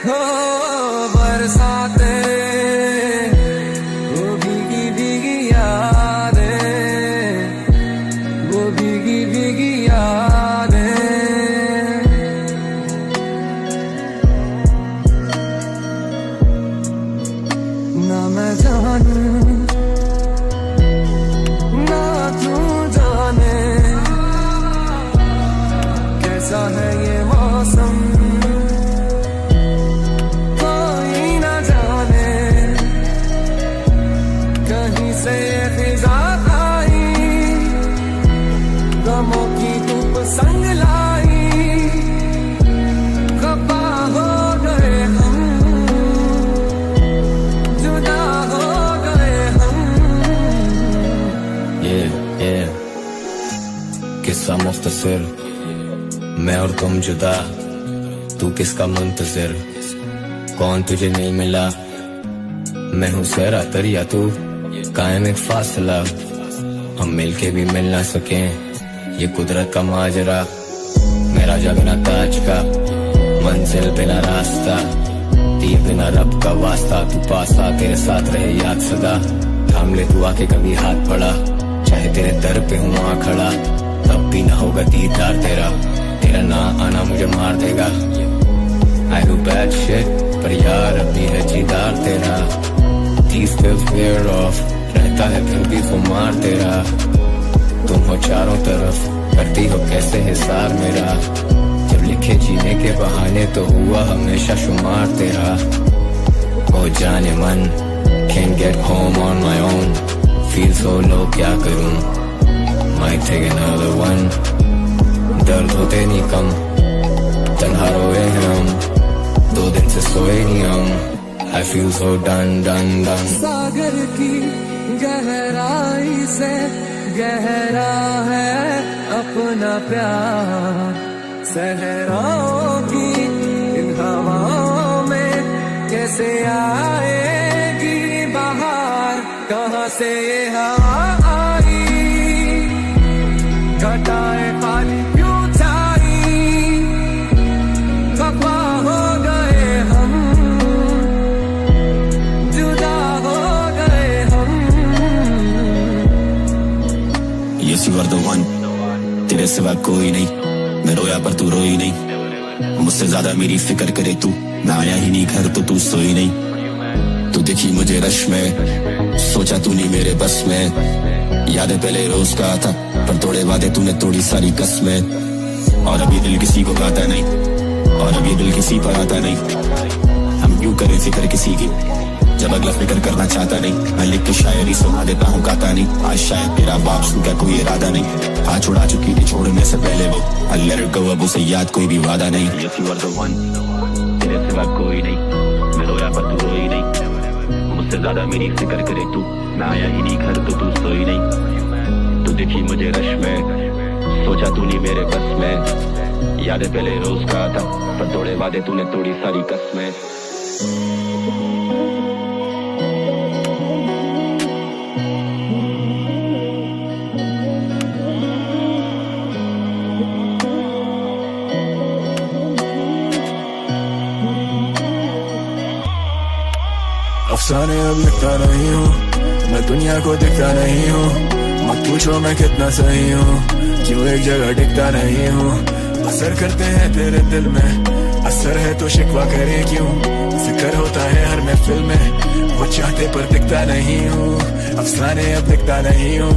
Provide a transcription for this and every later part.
हो बरसाते, वो भीगी भीगी यादें, वो भीगी भीगी यादें। ना मैं जानूं ना तू जाने, कैसा है ये मौसम कोई ना जाने। कहीं से ये फिजा आई, गमों की धूप संग लाई, खफा हो गए हम, जुदा हो गए हम। ये किस्सा मुख्तसर, मैं और तुम जुदा, तू किसका मुंतजिर, कौन तुझे नहीं मिला, मैं हूँ सहरा दरिया तू कायम एक फासला, हम मिलके भी मिल ना सके, ये कुदरत का माजरा। मेरा जगना ताज का मंजिल बिना रास्ता, तीर बिना रब का वास्ता, तू पास आ तेरे साथ रहे याद सदा। थाम ले तू आके कभी हाथ पड़ा, चाहे तेरे दर पे हूँ आ खड़ा, तब भी ना होगा दीदार तेरा, तेरा ना आना मुझे मार देगा। I do bad shit, पर यार अभी है जीदार तेरा। These pills wear off, रहता है फिर भी खुमार तेरा। तुम हो चारों तरफ, करती हो कैसे हिसार मेरा, जब लिखे जीने के बहाने तो हुआ हमेशा शुमार तेरा। ओ जाने मन, can't get home on my own, feel so low क्या करूं, might take another one। दर्द होते नहीं कम, तन्हा रोए हैं हम, 2 दिन से सोए नहीं हम। I feel so done, done, done। सागर की गहराई से गहरा है अपना प्यार, सहराओं की इन हवाओं में कैसे आएगी बहार, कहाँ से ये हवा आई, घटाए पानी क्यों छाई, खफा हो गए हम, जुदा हो गए हम। Yes you are the one, तेरे सिवा कोई नहीं, मैं रोया पर तू रोई नहीं, मुझसे ज्यादा मेरी फिक्र करे तू, मैं आया ही नहीं घर तो तू सोई नहीं। तू दिखी मुझे रश में, सोचा तू नहीं मेरे बस में, यादें पहले रोज का था, पर तोड़े वादे तूने तोड़ी सारी कसमें। और अभी दिल किसी को गाता नहीं, और अभी दिल किसी पर आता नहीं, हम क्यों करें फिक्र किसी की, जब अगला फिक्र करना चाहता नहीं। मैं लिख के शायरी सुना देता हूँ गाता नहीं, आज शायद तेरा बाप सुन का कोई इरादा नहीं, हाथ छुड़ा चुकी थी छोड़ने से पहले वो, I'll let it go, अब उसे याद कोई भी वादा नहीं। Yes you are the one, तेरे सिवा कोई नहीं, मैं रोया पर तू रोई नहीं, मुझसे ज्यादा मेरी फिक्र करे तू, मैं आया ही नहीं घर तो तू सोई नहीं। तू दिखी मुझे रश में, सोचा तू नहीं मेरे बस में, यादें पहले रोज का था, पर तोड़े वादे तूने तोड़ी सारी कसमें। अफसाने अब लिखता नहीं हूँ, मैं दुनिया को दिखता नहीं हूँ, मत पूछो मैं कितना सही हूँ, क्यों एक जगह टिकता नहीं हूँ। असर करते हैं तेरे दिल में, असर है तो शिकवा करे क्यों, जिक्र होता है हर महफिल में, वो चाहते पर दिखता नहीं हूँ। अफसाने अब लिखता नहीं हूँ,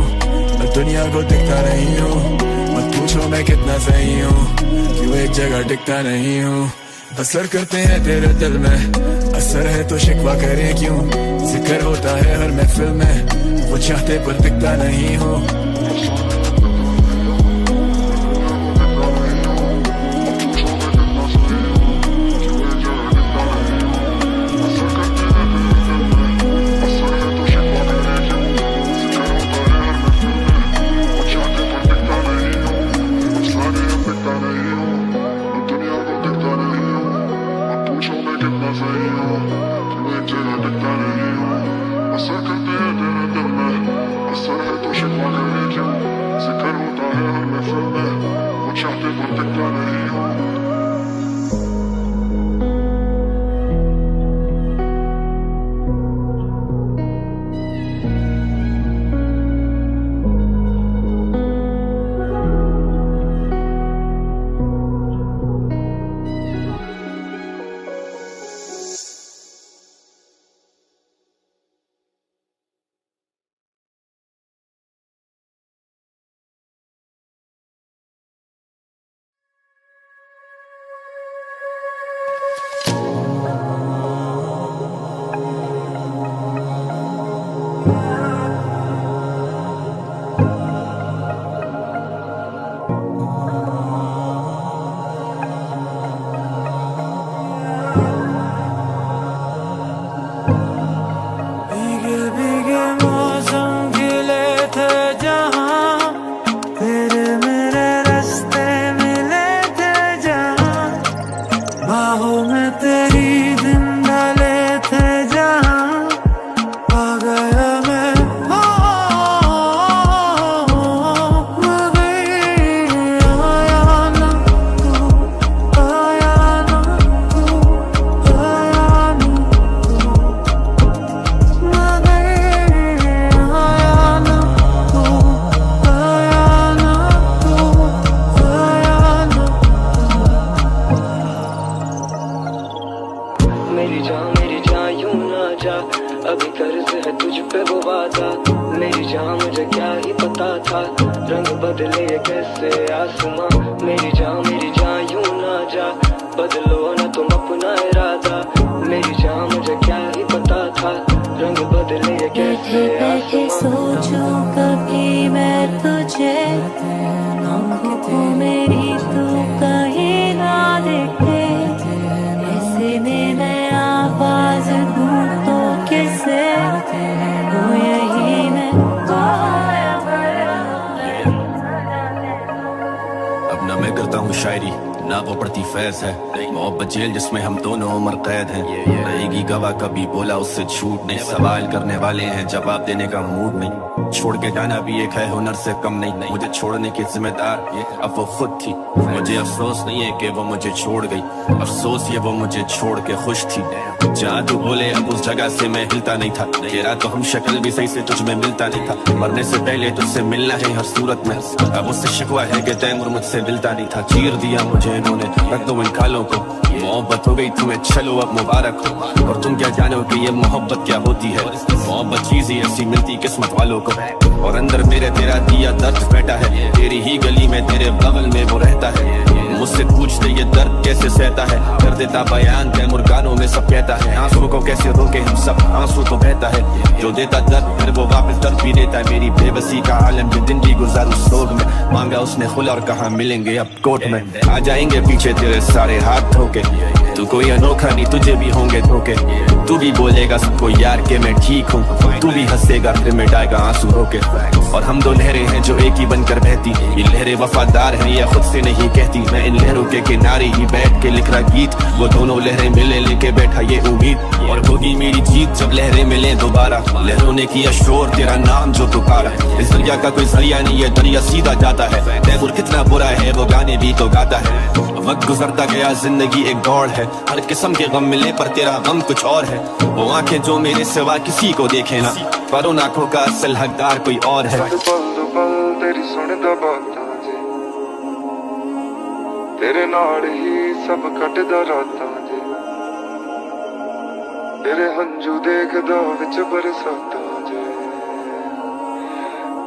मैं दुनिया को दिखता नहीं हूँ, मत पूछो मैं कितना सही हूँ, क्यों एक जगह टिकता नहीं हूँ। असर करते हैं तेरे दिल में, असर है तो शिकवा करे क्यों, जिक्र होता है हर महफिल में, वो चाहते पर दिखता नहीं हूँ। बदले ये कैसे आसमां, मेरी जान यूं ना जा, बदलो ना तुम अपना इरादा, मेरी जान मुझे क्या ही पता था, रंग बदले ये कैसे बैठे सोचूं कभी मैं तुझे, आँखों को मेरी तू कहीं ना देखे, ऐसे में मैं आवाज दूं तो कैसे, वो यही मैं अब ना मैं करता हूँ शायरी, ना वो पड़ती फैज है, मोहब्बत जेल जिसमें हम दोनों उम्र कैद हैं, रहेगी गवाह कभी बोला उससे झूठ नहीं, सवाल करने वाले हैं जवाब देने का मूड नहीं, छोड़ के जाना भी एक है हुनर से कम नहीं, मुझे छोड़ने की जिम्मेदार अब वो खुद थी, मुझे अफसोस नहीं है कि वो मुझे छोड़ गई, अफसोस ये वो मुझे छोड़ के खुश थी, जहाँ तू बोले अब उस जगह से मैं हिलता नहीं था, तेरा तो हम शक्ल भी सही से तुझ में मिलता नहीं था, मरने से पहले तुझसे मिलना है हर सूरत में, अब उससे शिकवा है कि तैमूर मुझसे मिलता नहीं था, चीर दिया मुझे इन्होंने रख दो इन खालों को, मोहब्बत हो गई तुम्हें चलो अब मुबारक हो, और तुम क्या जानो कि ये मोहब्बत क्या होती है, मोहब्बत चीज ही ऐसी मिलती किस्मत वालों को, और अंदर मेरे तेरा दिया दर्द बैठा है, तेरी ही गली में तेरे बगल में वो रहता है, मुझसे पूछते ये दर्द कैसे सहता है, कर देता बयान तैमूर गानों में सब कहता है, आंसू को कैसे रोके हम सब आंसू तो बहता है, जो देता दर्द फिर वो वापस दर्द भी देता है, मेरी बेबसी का आलम जो दिन भी गुजारू सोग में, मांगा उसने खुला और कहा मिलेंगे अब कोर्ट में, आ जाएंगे पीछे तेरे सारे हाथ धोके, तू कोई अनोखा नहीं तुझे भी होंगे धोखे, तू भी बोलेगा सबको यार के मैं ठीक हूँ, तू भी हंसेगा फिर मिटाएगा आंसू रोके, और हम दो लहरें हैं जो एक ही बनकर बहती, ये लहरें वफादार हैं या खुद से नहीं कहती, मैं इन लहरों के किनारे ही बैठ के लिख रहा गीत, वो दोनों लहरें मिले लेके बैठा ये उम्मीद, और होगी मेरी जीत जब लहरें मिले दोबारा, लहरों ने किया शोर तेरा नाम जो पुकारा, इस दरिया का कोई जरिया नहीं है दरिया सीधा जाता है, तैमूर कितना बुरा है वो गाने भी तो गाता है, वक्त गुजरता गया जिंदगी एक दौड़ है, हर किस्म के गम मिले पर तेरा गम कुछ और है, वो आंखें जो मेरे सिवा किसी को देखे ना, पर उन आंखों का असल हकदार कोई और है, तेरी सुनदा बातां जे, तेरे नाल ही सब कटदा रातां जे, तेरे हंझू देखदा विच बरसातां जे,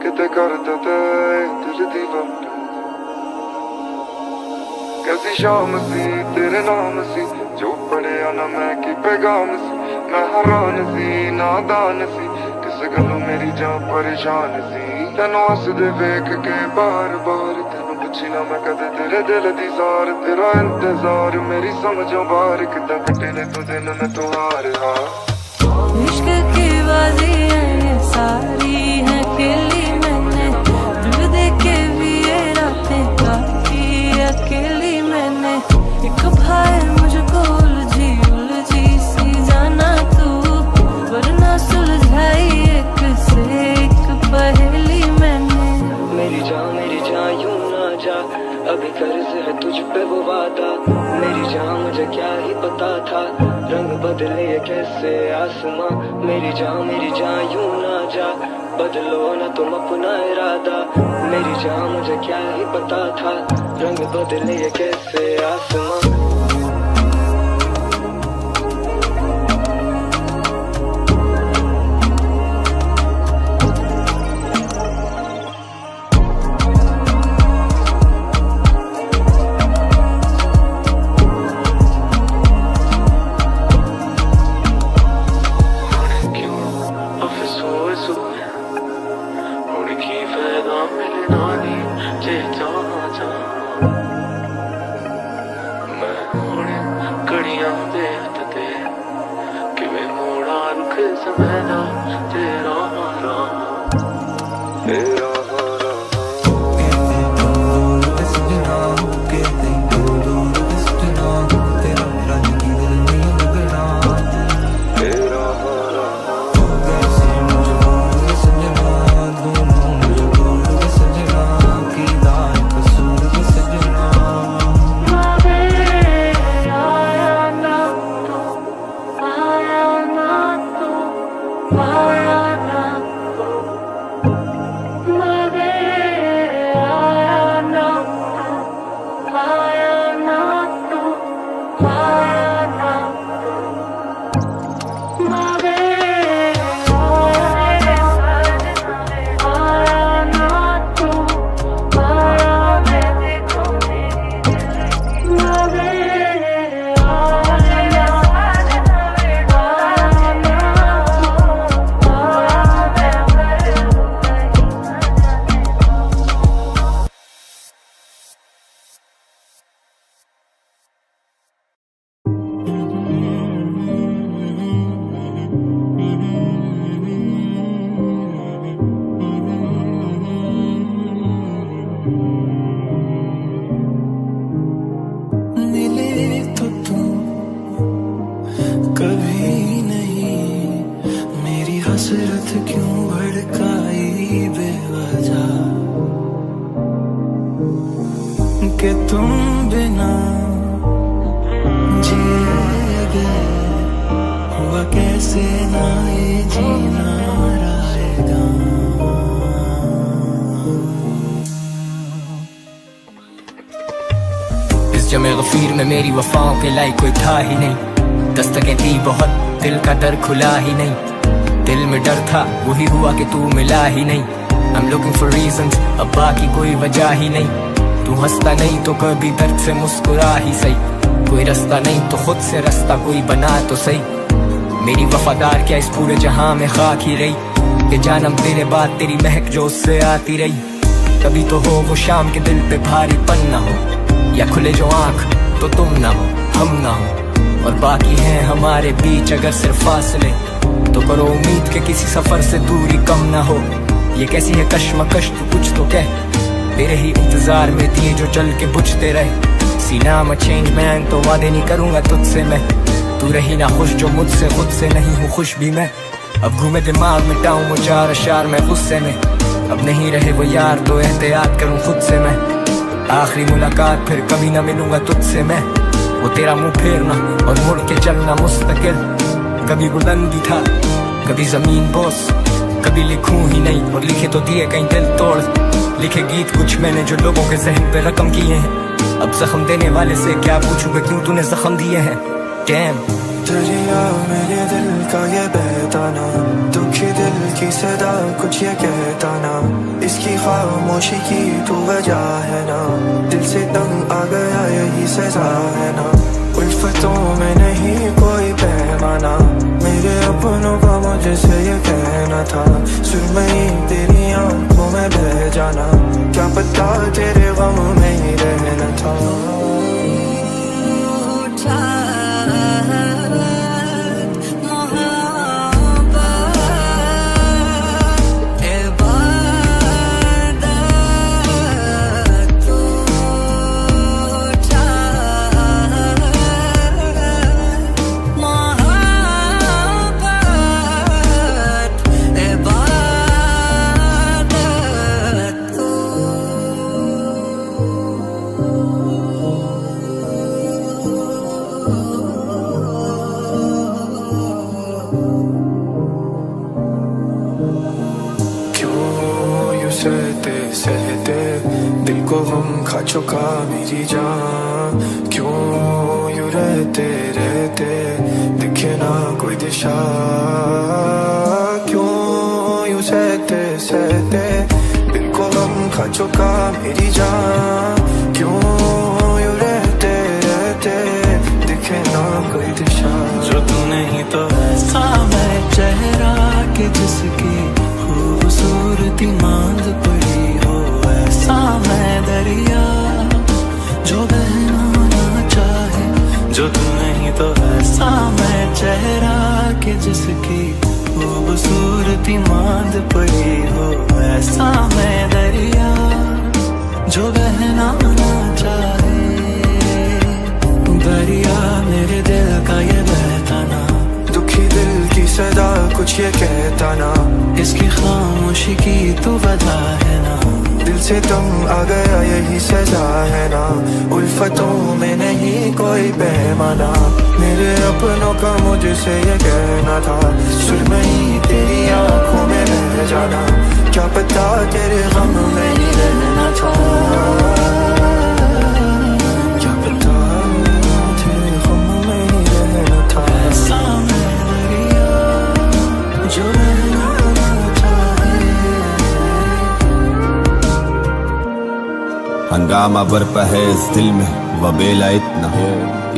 किते करदा ते दिल दी वाटां, कैसी शाम सी तेरे नाम सी, जो पढ़िया ना मैं की पैगाम सी, मैं हैरान सी नादान सी, किस गलों मेरी जान परेशान सी, तेनों हसदे वेख के बार बार, तेनों पुछी ना मैं कदे तेरे दिल दी सार, तेरा इंतजार मेरी समझों बाहर, कितना कटे ने तू दिन में तू हार हार, इश्क की बाजियां ये सारी है खेली मैंने, दिल देके भी ये रातें काटी अकेली मैंने, एक भाई मुझको उलझी सी जाना तू, वरना सुलझाई एक से एक पहेली मैंने, मेरी जान यूं ना जा, अभी कर्ज है तुझ पे वो वादा, मेरी जान मुझे क्या ही पता था, रंग बदले ये कैसे आसमां, मेरी जान यूं ना जा, बदलो ना तुम अपना इरादा, मेरी जान मुझे क्या ही पता था, रंग बदले ये कैसे आसमां। क्यों भड़काई बेवजह कि तुम बिना जिएगे हुआ कैसे ना ये जीना रहेगा। इस जमे गफीर में मेरी वफाओं के लायक कोई था ही नहीं, दस्तकें दी बहुत दिल का दर खुला ही नहीं, दिल में डर था वही हुआ कि तू मिला ही नहीं। I'm looking for reasons, अब बाकी कोई वजह ही नहीं, तू हंसता नहीं तो कभी दर्द से मुस्कुरा ही सही, कोई रास्ता नहीं तो खुद से रास्ता कोई बना तो सही। मेरी वफादार क्या इस पूरे जहां में खाक ही रही, कि जानम तेरे बाद तेरी महक जो उससे आती रही। कभी तो हो वो शाम के दिल पे भारीपन ना हो, या खुले जो आंख तो तुम ना हो हम ना हो, और बाकी हैं हमारे बीच अगर सिर्फ फासले, तो करो उम्मीद के किसी सफर से दूरी कम ना हो। ये कैसी है कश्मकश तू कुछ तो कह, तेरे ही इंतजार में दिए जो जल के बुझते रहे। सीना में चेंज मैन तो वादे नहीं करूंगा तुझसे मैं, तू रही ना खुश जो मुझसे खुद से नहीं हूँ खुश भी मैं। अब घूमे दिमाग मिटाऊं मुचार अशार में गुस्से में, अब नहीं रहे वो यार तो एहतियात करूं खुद से मैं। आखिरी मुलाकात फिर कभी ना मिलूंगा तुझसे मैं, वो तेरा मुंह फेरना और मुड़ के चलना मुस्तकिल। कभी बुलंदी था कभी जमीन बोस, कभी लिखूं ही नहीं और लिखे तो दिए कहीं दिल तोड़। लिखे गीत कुछ मैंने जो लोगों के जहन पे रकम किए हैं, अब जख्म देने वाले से क्या पूछूंगा क्यों तूने जख्म दिए हैं। डैम दरिया मेरे दिल का ये बहता ना, दुखी दिल की सदा कुछ ये कहता ना, इसकी खामोशी की तू वजह है ना, दिल से तंग आ गया यही सजा है ना। उल्फतों में नहीं कोई पैमाना, मेरे अपनों का मुझसे ये कहना था, सुरमई तेरी आंखों में बह जाना, क्या पता तेरे गम में ही रहना था। सहते दिल को हम खा चुका मेरी जान, क्यों यूं रहते रहते दिखे ना कोई दिशा, क्यों यूं सहते सहते दिल को हम खा चुका मेरी जान, क्यों यूं रहते रहते दिखे ना कोई दिशा। जो तू नहीं तो ऐसा मैं चेहरा के जिसकी खूबसूरती मांग पड़ी हो, ऐसा मैं दरिया जो बहना ना चाहे। जो तू नहीं तो ऐसा मैं चेहरा के जिसकी खूबसूरती मांग पड़ी हो, ऐसा मैं दरिया जो बहना ना चाहे। दरिया मेरे दिल का ये बहता ना, दुखी दिल की सदा कुछ ये कहता ना, इसकी खामोशी की तो वजह है ना, दिल से तुम आ गया यही सजा है ना। उल्फतों में नहीं कोई पैमाना, मेरे अपनों का मुझसे ये कहना था, सुरमई तेरी आंखों में बह जाना, क्या पता तेरे गम में ही रहना था, क्या पता तेरे गम में ही रहना था। ऐसा मैं दरिया जो रहना चाहे। हंगामा बरपा है इस दिल में वबेला इतना,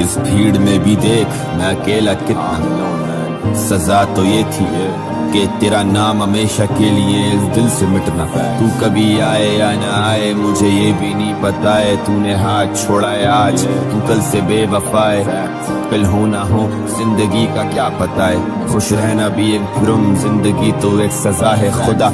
इस भीड़ में भी देख मैं अकेला कितना। सजा तो ये थी कि तेरा नाम हमेशा के लिए इस दिल से मिटना, तू कभी आए या ना आए मुझे ये भी नहीं पता है, तूने हाथ छोड़ा है आज तू कल से बेवफा है, कल हो ना हो जिंदगी का क्या पता है, खुश रहना भी एक जुर्म जिंदगी तो एक सजा है। खुदा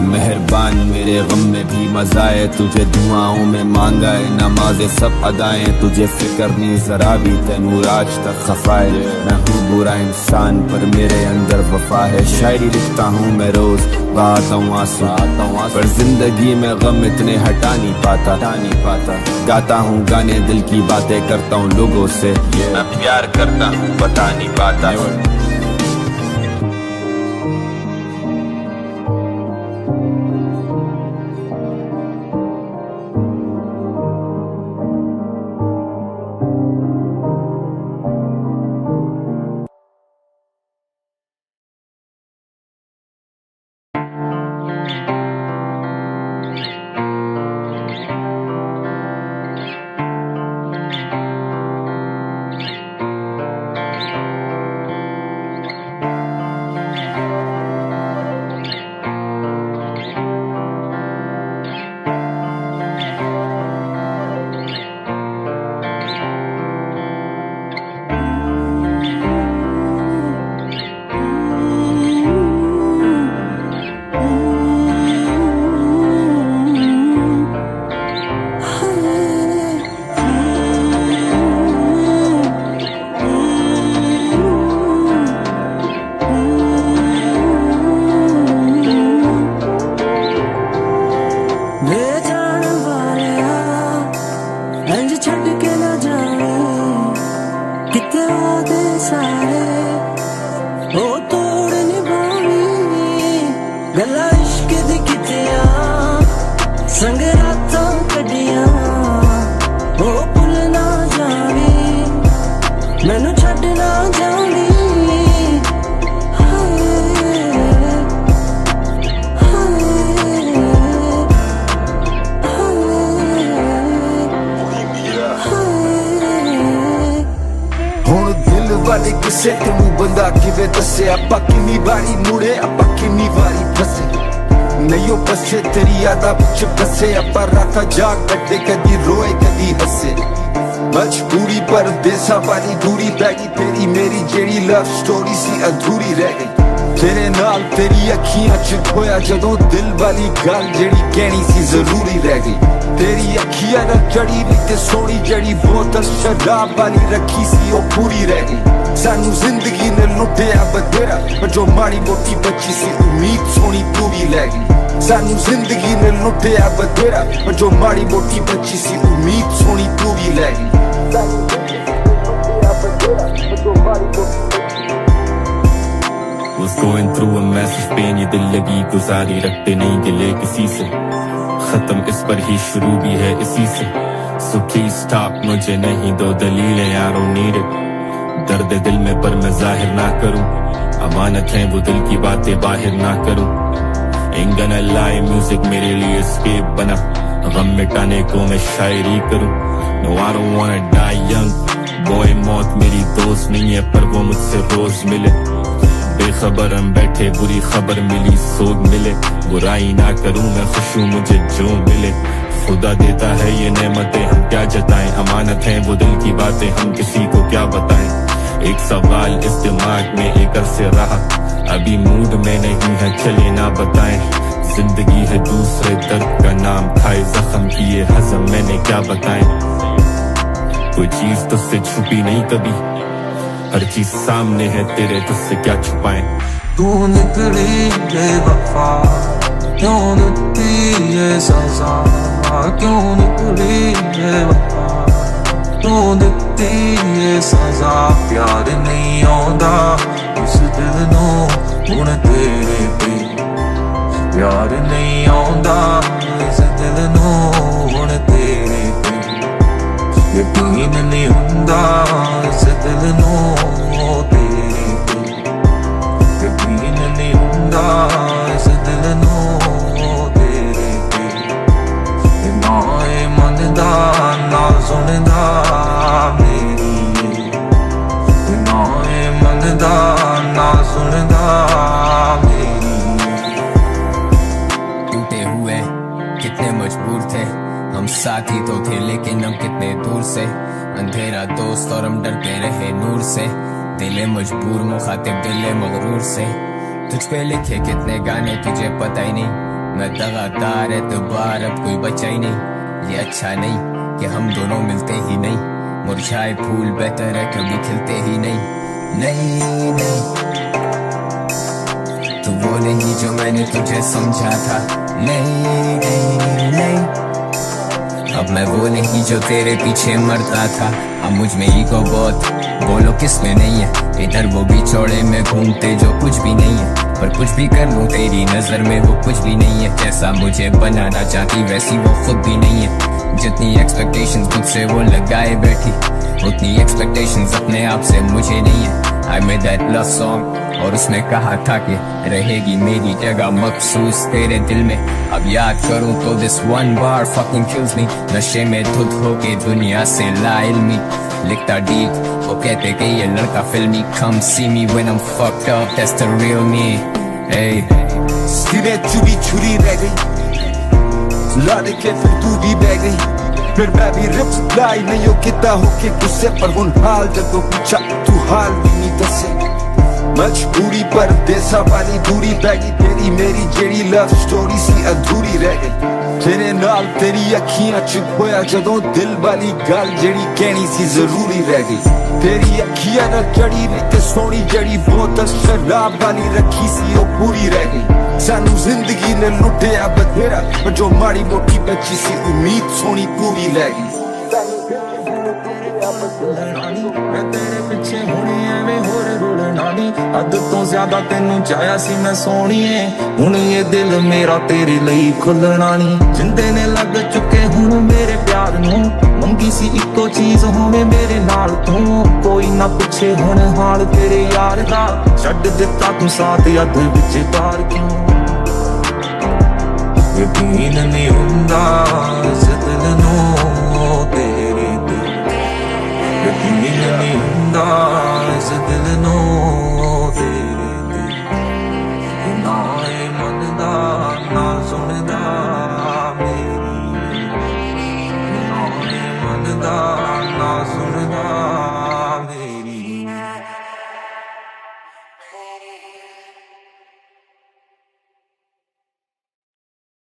मेहरबान मेरे गम में भी मजा है, तुझे दुआओं में मांगा है नमाज़ें सब अदाएं, तुझे फिक्र नहीं जरा भी तैमूर आज तक खफा है। मैं हूँ बुरा इंसान पर मेरे अंदर वफा है, शायरी डायरी लिखता हूँ मैं रोज, बहाता हूँ आंसू, पर जिंदगी में गम इतने हटा नहीं पाता। गाता हूँ गाने, दिल की बातें करता हूँ लोगों से, मैं प्यार करता हूँ बता नहीं पाता। किसे तेनू बंदा किवे दसे, आपा किन्नी बारी मुड़े आपा किन्नी बारी फसे, नहीं ओ बसे तेरी यादा विच बसे, आपा राता जाग कटे कदी रोए कदी हसे। मजबूरी पर देसा वाली दूरी पै गई, तेरी मेरी जेड़ी लव स्टोरी सी अधूरी रह गई। तेरे नाल तेरी अखियां च खोया जदों दिल वाली गल जेड़ी कहनी सी जरूरी रह गई। तेरी अखियां ना जड़ी नहीं ते सोनी जड़ी बोतल शराब वाली रखी सी ओ पूरी रह गई। सानू जिंदगी ने लुटिया बथेरा, पर जो माड़ी मोटी बची सी उम्मीद सोनी पूरी रह गई। सानू जिंदगी ने लुटिया बथेरा, पर जो माड़ी मोटी बची सी उम्मीद सोनी पूरी रह गई। Was going through a massive pain, ये दिल लगी गुजारी, रखते नहीं गिले किसी से, खत्म इस पर ही शुरू भी है इसी से। So please stop, मुझे नहीं दो दलीलें, I don't need it। दर्द दिल में पर मैं जाहिर ना करूं, अमानत है वो दिल की बातें बाहर ना करूं। Ain't gonna lie, म्यूजिक मेरे लिए escape बना, गम मिटाने को मैं शायरी करूं। No I don't wanna die young, boy मौत मेरी दोस्त नहीं है पर वो मुझसे रोज मिले। बेखबर हम बैठे बुरी खबर मिली सोग मिले, बुराई ना करूं मैं खुश हूं मुझे जो मिले। खुदा देता है ये नेमतें हम क्या जताएं, अमानत है वो दिल की बातें हम किसी को क्या बताएं। एक सवाल इस दिमाग में एक अरसे रहा, अभी मूड में नहीं है चले ना बताएं। जिंदगी है दूसरे दर्द का नाम, खाए जख्म किए हजम मैंने क्या बताएं। कोई चीज तुझसे छुपी नहीं कभी, हर चीज सामने है तेरे, तुझसे क्या छुपाएं। तू निकली बेवफा, क्यों निकली ये सजा, क्यों निकली बेवफा, तू निकली ये सजा। प्यार नहीं आंदा इस दिल नू हुण तेरे पे, प्यार नहीं आंदा इस दिल नू हुण तेरे पे। यकीन नहीं हुंदा इस दिल नू तेरे पे, यकीन नहीं हुंदा इस दिल नू तेरे पे। ना ए मनदा ना सुनदा मेरी, ना ए मनदा ना सुनदा मेरी। टूटे हुए कितने मजबूर थे, हम साथी तो थे लेकिन हम कितने दूर से। अंधेरा दोस्त और हम डरते रहे नूर से, दिले मजबूर मुखातिब दिले मगरूर से। तुझ पे लिखे कितने गाने तुझे पता ही नहीं, मैं दगादार एतबार अब कोई बचा ही नहीं। ये अच्छा नहीं कि हम दोनों मिलते ही नहीं, मुरझाए फूल बेहतर है कभी खिलते ही नहीं। नहीं नहीं तू वो नहीं जो मैंने तुझे समझा था। नहीं नहीं नहीं, अब मैं वो नहीं जो तेरे पीछे मरता था। अब मुझ में ईगो बहुत, बोलो किस में नहीं है। इधर वो भी चौड़े में घूमते जो कुछ भी नहीं है, पर कुछ भी कर लूं तेरी नजर में वो कुछ भी नहीं है। जैसा मुझे बनाना चाहती वैसी वो खुद भी नहीं है। जितनी एक्सपेक्टेशंस मुझसे वो लगाए बैठी, उतनी एक्सपेक्टेशंस अपने आप से मुझे नहीं है। I made that love song और उसमें कहा था कि रहेगी मेरी जगह मखसूस तेरे दिल में। अब याद करूं तो this one bar fucking kills me। नशे में धुत होके दुनिया से लाइल्मी लिखता डीप, वो कहते कि ये लड़का फिल्मी। Come see me when I'm fucked up, that's the real me। Hey, सिरे चुरी छुरी रह गई, ला के फिर तू भी बह गई। फिर मैं भी रिप्लाई नहीं हो किता होके गुस्से पर हुन हाल जदों पूछा तू हाल भी नहीं दसे। मजबूरी पर देसा वाली दूरी पै गई, तेरी मेरी जेड़ी लव स्टोरी सी अधूरी रह गई। तेरे नाल तेरी अखियां च खोया जदों दिल वाली गल जेड़ी कहनी सी जरूरी रह गई। तेरी अखियां ना जड़ी नहीं ते सोनी जड़ी बोतल शराब वाली रखी सी ओ पूरी रह गई। सानू जिंदगी ने लुटिया बथेरा, पर जो माड़ी मोटी बची सी उम्मीद सोनी पूरी रह गई। मैं तेरे पिछे होनी एवें होर रुलना नी, हद तो ज्यादा तेनू चाहया सी मैं सोणीए। हुण ये दिल मेरा तेरे लिए खुलना नी, जिंदे ने लग चुके हुण मेरे प्यार नू। मंगी सी इको चीज होवे मेरे नाल तू, कोई ना पुछे हुण हाल तेरे यार दा। छड्ड दिता तू साथ अध विच तार क्यों, यकीन नहीं हुंदा इस दिल नू।